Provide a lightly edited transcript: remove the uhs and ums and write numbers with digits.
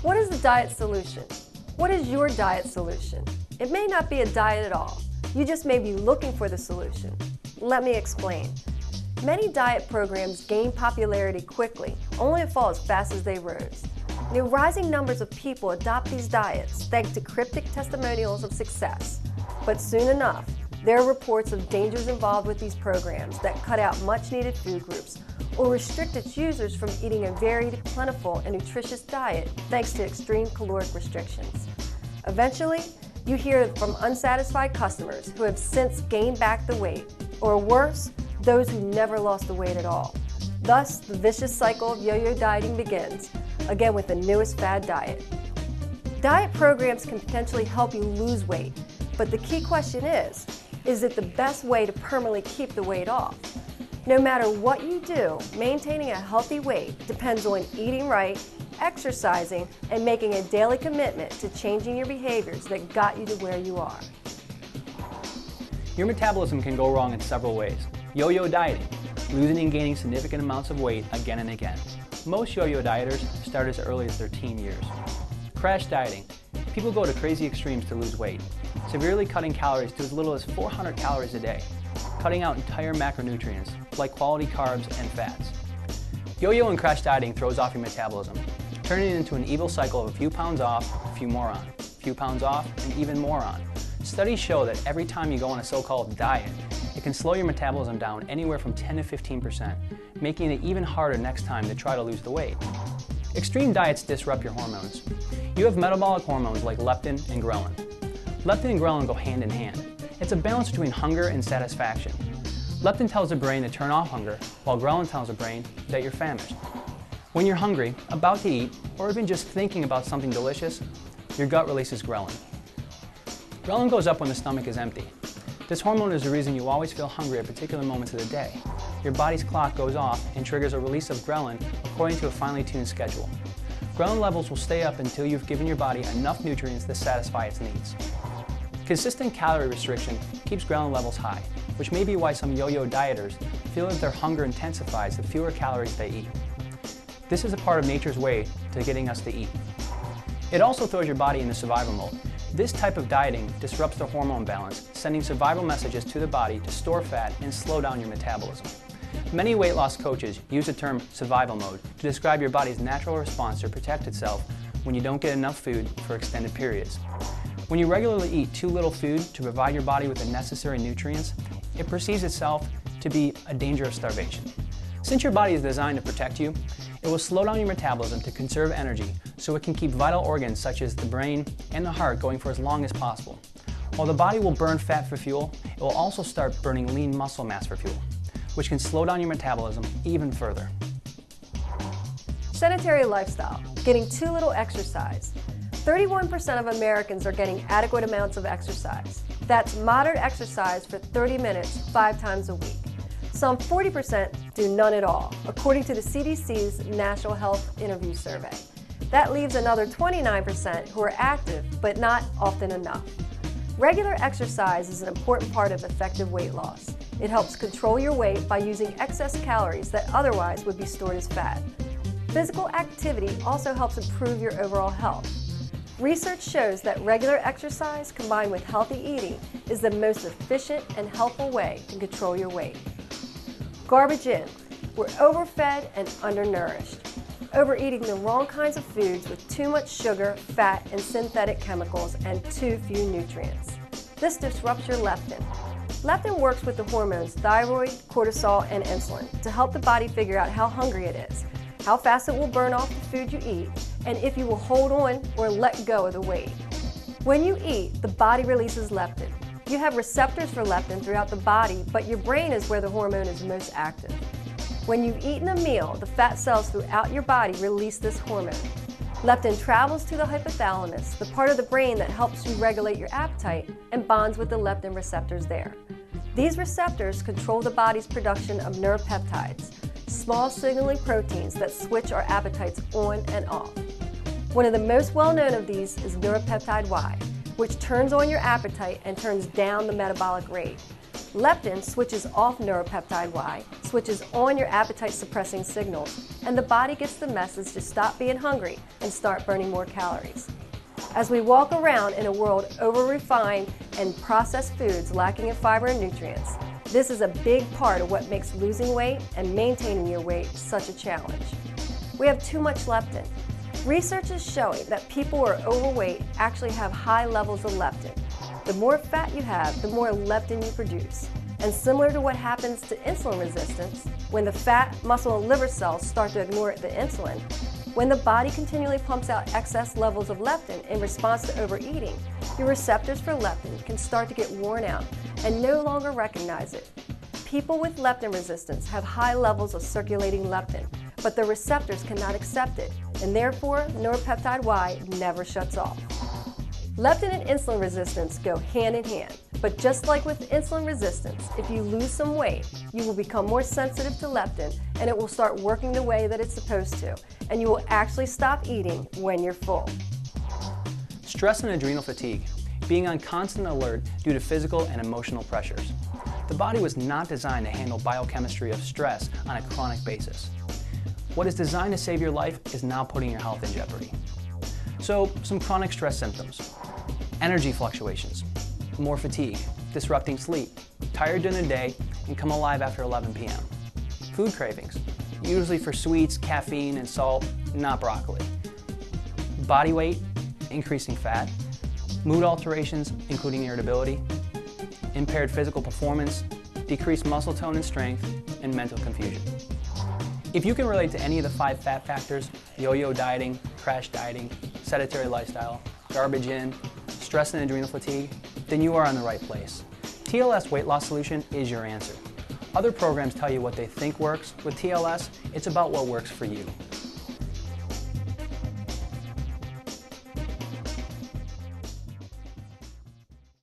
What is the diet solution? What is your diet solution? It may not be a diet at all. You just may be looking for the solution. Let me explain. Many diet programs gain popularity quickly, only to fall as fast as they rose. The rising numbers of people adopt these diets thanks to cryptic testimonials of success. But soon enough, there are reports of dangers involved with these programs that cut out much-needed food groups or restrict its users from eating a varied, plentiful, and nutritious diet thanks to extreme caloric restrictions. Eventually, you hear from unsatisfied customers who have since gained back the weight, or worse, those who never lost the weight at all. Thus, the vicious cycle of yo-yo dieting begins, again with the newest fad diet. Diet programs can potentially help you lose weight, but the key question is it the best way to permanently keep the weight off? No matter what you do, maintaining a healthy weight depends on eating right, exercising, and making a daily commitment to changing your behaviors that got you to where you are. Your metabolism can go wrong in several ways. Yo-yo dieting, losing and gaining significant amounts of weight again and again. Most yo-yo dieters start as early as their teen years. Crash dieting. People go to crazy extremes to lose weight, severely cutting calories to as little as 400 calories a day, cutting out entire macronutrients like quality carbs and fats. Yo-yo and crash dieting throws off your metabolism, turning it into an evil cycle of a few pounds off, a few more on, a few pounds off, and even more on. Studies show that every time you go on a so-called diet, it can slow your metabolism down anywhere from 10 to 15%, making it even harder next time to try to lose the weight. Extreme diets disrupt your hormones. You have metabolic hormones like leptin and ghrelin. Leptin and ghrelin go hand in hand. It's a balance between hunger and satisfaction. Leptin tells the brain to turn off hunger, while ghrelin tells the brain that you're famished. When you're hungry, about to eat, or even just thinking about something delicious, your gut releases ghrelin. Ghrelin goes up when the stomach is empty. This hormone is the reason you always feel hungry at particular moments of the day. Your body's clock goes off and triggers a release of ghrelin according to a finely tuned schedule. Ghrelin levels will stay up until you've given your body enough nutrients to satisfy its needs. Consistent calorie restriction keeps ghrelin levels high, which may be why some yo-yo dieters feel that their hunger intensifies the fewer calories they eat. This is a part of nature's way to getting us to eat. It also throws your body into survival mode. This type of dieting disrupts the hormone balance, sending survival messages to the body to store fat and slow down your metabolism. Many weight loss coaches use the term survival mode to describe your body's natural response to protect itself when you don't get enough food for extended periods. When you regularly eat too little food to provide your body with the necessary nutrients, it perceives itself to be a danger of starvation. Since your body is designed to protect you, it will slow down your metabolism to conserve energy so it can keep vital organs such as the brain and the heart going for as long as possible. While the body will burn fat for fuel, it will also start burning lean muscle mass for fuel, which can slow down your metabolism even further. Sedentary lifestyle, getting too little exercise. 31% of Americans are getting adequate amounts of exercise. That's moderate exercise for 30 minutes 5 times a week. Some 40% do none at all, according to the CDC's National Health Interview Survey. That leaves another 29% who are active, but not often enough. Regular exercise is an important part of effective weight loss. It helps control your weight by using excess calories that otherwise would be stored as fat. Physical activity also helps improve your overall health. Research shows that regular exercise combined with healthy eating is the most efficient and helpful way to control your weight. Garbage in. We're overfed and undernourished. Overeating the wrong kinds of foods with too much sugar, fat, and synthetic chemicals and too few nutrients. This disrupts your leptin. Leptin works with the hormones thyroid, cortisol, and insulin to help the body figure out how hungry it is, how fast it will burn off the food you eat, and if you will hold on or let go of the weight. When you eat, the body releases leptin. You have receptors for leptin throughout the body, but your brain is where the hormone is most active. When you've eaten a meal, the fat cells throughout your body release this hormone. Leptin travels to the hypothalamus, the part of the brain that helps you regulate your appetite, and bonds with the leptin receptors there. These receptors control the body's production of neuropeptides, small signaling proteins that switch our appetites on and off. One of the most well-known of these is neuropeptide Y, which turns on your appetite and turns down the metabolic rate. Leptin switches off neuropeptide Y, switches on your appetite-suppressing signals, and the body gets the message to stop being hungry and start burning more calories. As we walk around in a world over-refined and processed foods lacking in fiber and nutrients, this is a big part of what makes losing weight and maintaining your weight such a challenge. We have too much leptin. Research is showing that people who are overweight actually have high levels of leptin. The more fat you have, the more leptin you produce. And similar to what happens to insulin resistance, when the fat, muscle, and liver cells start to ignore the insulin, when the body continually pumps out excess levels of leptin in response to overeating, your receptors for leptin can start to get worn out and no longer recognize it. People with leptin resistance have high levels of circulating leptin, but their receptors cannot accept it, and therefore neuropeptide Y never shuts off. Leptin and insulin resistance go hand in hand, but just like with insulin resistance, if you lose some weight, you will become more sensitive to leptin and it will start working the way that it's supposed to, and you will actually stop eating when you're full. Stress and adrenal fatigue, being on constant alert due to physical and emotional pressures. The body was not designed to handle biochemistry of stress on a chronic basis. What is designed to save your life is now putting your health in jeopardy. So, some chronic stress symptoms. Energy fluctuations, more fatigue, disrupting sleep, tired during the day, and come alive after 11 p.m. Food cravings, usually for sweets, caffeine, and salt, not broccoli. Body weight, increasing fat. Mood alterations, including irritability. Impaired physical performance, decreased muscle tone and strength, and mental confusion. If you can relate to any of the 5 fat factors, yo-yo dieting, crash dieting, sedentary lifestyle, garbage in, stress and adrenal fatigue, then you are in the right place. TLS Weight Loss Solution is your answer. Other programs tell you what they think works. With TLS, it's about what works for you.